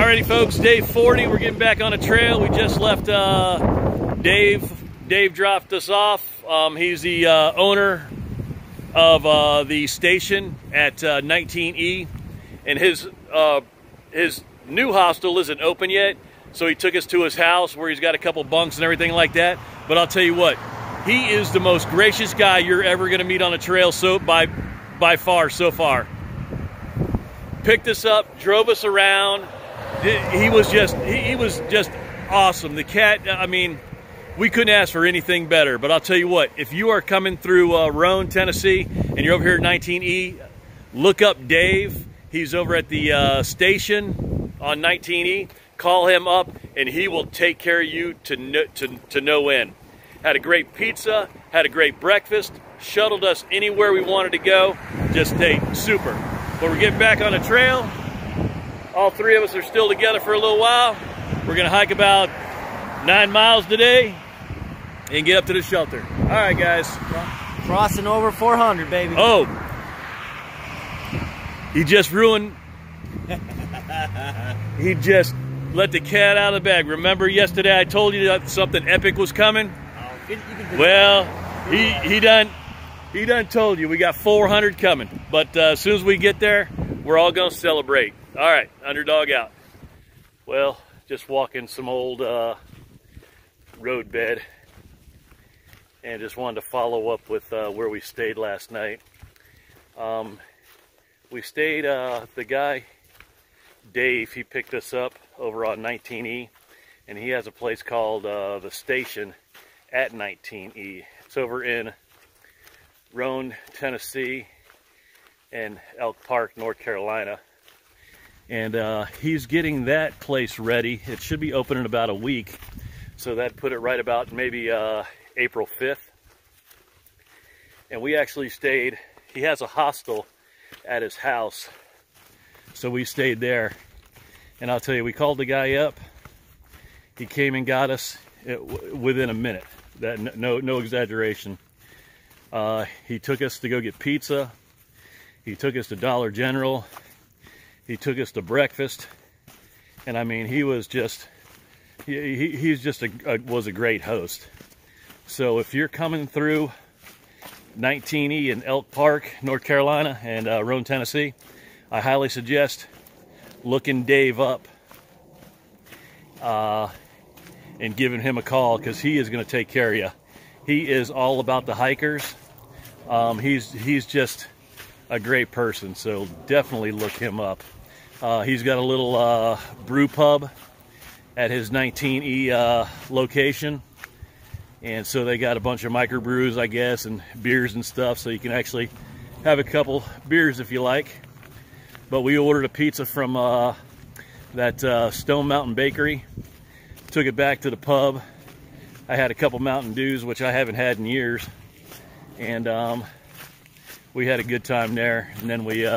Alrighty folks, day 40, we're getting back on a trail. We just left Dave. Dave dropped us off. He's the owner of the station at 19E, and his new hostel isn't open yet, so he took us to his house where he's got a couple bunks and everything like that. But I'll tell you what, he is the most gracious guy you're ever going to meet on a trail, so by far so far. Picked us up, drove us around. He was just awesome. The cat, I mean, we couldn't ask for anything better. But I'll tell you what, if you are coming through Roane, Tennessee, and you're over here at 19E, look up Dave. He's over at the station on 19E. Call him up, and he will take care of you to no end. Had a great pizza, had a great breakfast, shuttled us anywhere we wanted to go. Just stayed super. But we're getting back on the trail. All three of us are still together for a little while. We're gonna hike about 9 miles today and get up to the shelter. All right, guys. Crossing over 400, baby. Oh, he just ruined, he just let the cat out of the bag. Remember yesterday I told you that something epic was coming? Well, he done told you we got 400 coming. But as soon as we get there, we're all gonna celebrate. All right, Underdog out. Well, just walking some old road bed, and just wanted to follow up with where we stayed last night. We stayed, the guy, Dave, he picked us up over on 19E, and he has a place called the Station at 19E. It's over in Roane, Tennessee, and Elk Park, North Carolina. And he's getting that place ready. It should be open in about a week. So that put it right about maybe April 5th. And we actually stayed, he has a hostel at his house. So we stayed there. And I'll tell you, we called the guy up. He came and got us within a minute. No exaggeration. He took us to go get pizza. He took us to Dollar General. He took us to breakfast, and I mean, he was just, he's just was a great host. So if you're coming through 19E in Elk Park, North Carolina, and Roane, Tennessee, I highly suggest looking Dave up and giving him a call, because he is going to take care of you. He is all about the hikers. He's just a great person, so definitely look him up. He's got a little brew pub at his 19E location, and so they got a bunch of microbrews, I guess, and beers and stuff, so you can actually have a couple beers if you like. But we ordered a pizza from that Stone Mountain Bakery, took it back to the pub. I had a couple Mountain Dews, which I haven't had in years, and we had a good time there. And then we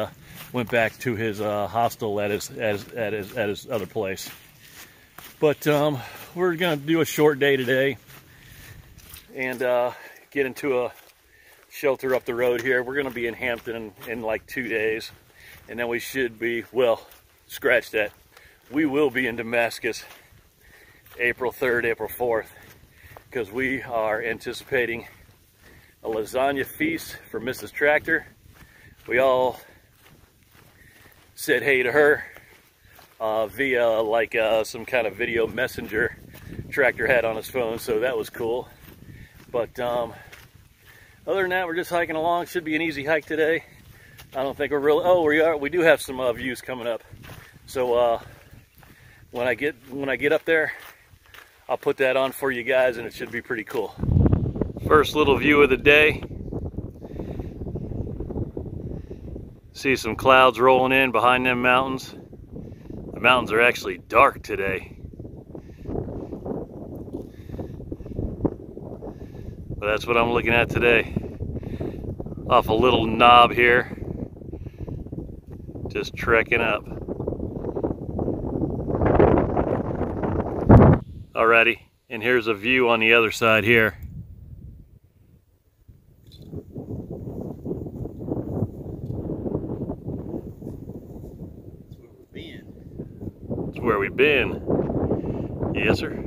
went back to his hostel at his other place. But we're gonna do a short day today and get into a shelter up the road here. We're gonna be in Hampton in like 2 days, and then we should be, well, scratch that, we will be in Damascus April 3rd, April 4th, because we are anticipating a lasagna feast for Mrs. Tractor. We all said hey to her via like some kind of video messenger Tractor had on his phone, so that was cool. But other than that, we're just hiking along. Should be an easy hike today. I don't think we're really, oh, we do have some views coming up. So when I get up there, I'll put that on for you guys, and it should be pretty cool. First little view of the day. See some clouds rolling in behind them mountains. The mountains are actually dark today. But that's what I'm looking at today. Off a little knob here. Just trekking up. Alrighty, and here's a view on the other side here. where we've been. Yes, sir.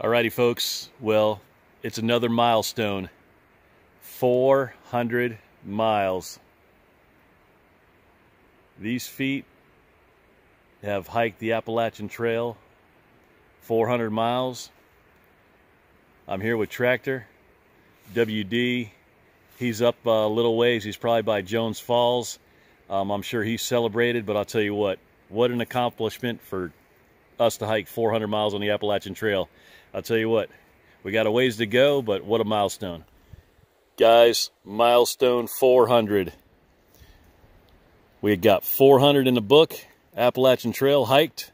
Alrighty, folks. Well, it's another milestone. 400 miles. These feet have hiked the Appalachian Trail 400 miles. I'm here with Tractor, WD. He's up a little ways. He's probably by Jones Falls. I'm sure he's celebrated, but I'll tell you what an accomplishment for us to hike 400 miles on the Appalachian Trail. I'll tell you what, we got a ways to go, but what a milestone. Guys, milestone 400. We got 400 in the book, Appalachian Trail hiked.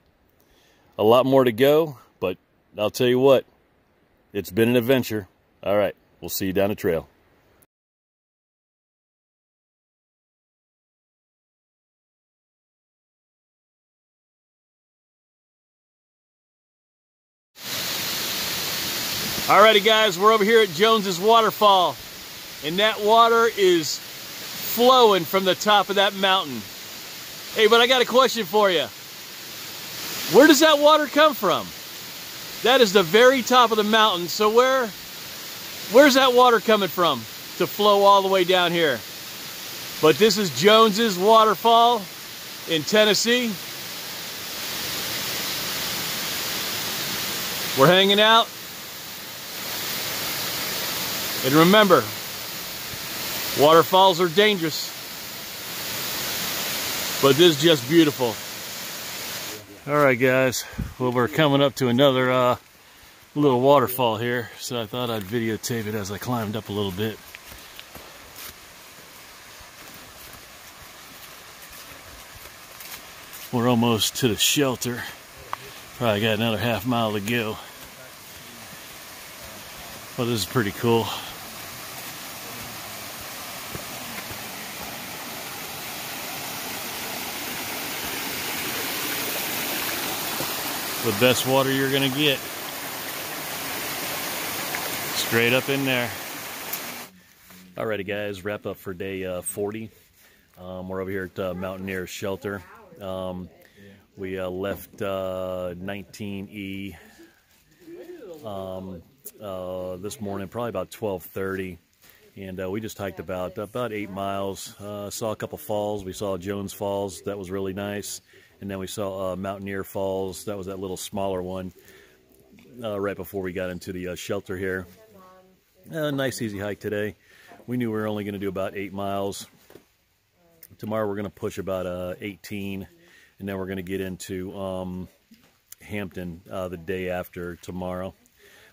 A lot more to go, but I'll tell you what, it's been an adventure. All right, we'll see you down the trail. Alrighty, guys, we're over here at Jones's waterfall, and that water is flowing from the top of that mountain. Hey, but I got a question for you. Where does that water come from? That is the very top of the mountain, so where's that water coming from to flow all the way down here? But this is Jones's waterfall in Tennessee. We're hanging out. And remember, waterfalls are dangerous, but this is just beautiful. All right, guys, well, we're coming up to another little waterfall here, so I thought I'd videotape it as I climbed up a little bit. We're almost to the shelter. Probably got another half mile to go. Well, this is pretty cool. The best water you're gonna get. Straight up in there. Alrighty, guys, wrap up for day 40. We're over here at Mountaineer Shelter. We left 19E this morning, probably about 12:30, and we just hiked about 8 miles. Saw a couple falls. We saw Jones Falls. That was really nice. And then we saw Mountaineer Falls. That was that little smaller one right before we got into the shelter here. Nice easy hike today. We knew we were only going to do about 8 miles. Tomorrow we're going to push about 18, and then we're going to get into Hampton the day after tomorrow.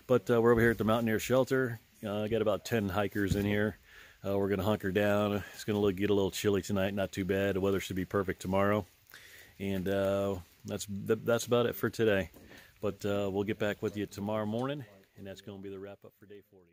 But we're over here at the Mountaineer Shelter. I got about 10 hikers in here. We're going to hunker down. It's going to get a little chilly tonight. Not too bad. The weather should be perfect tomorrow. And that's about it for today. But we'll get back with you tomorrow morning, and that's going to be the wrap up for day 40.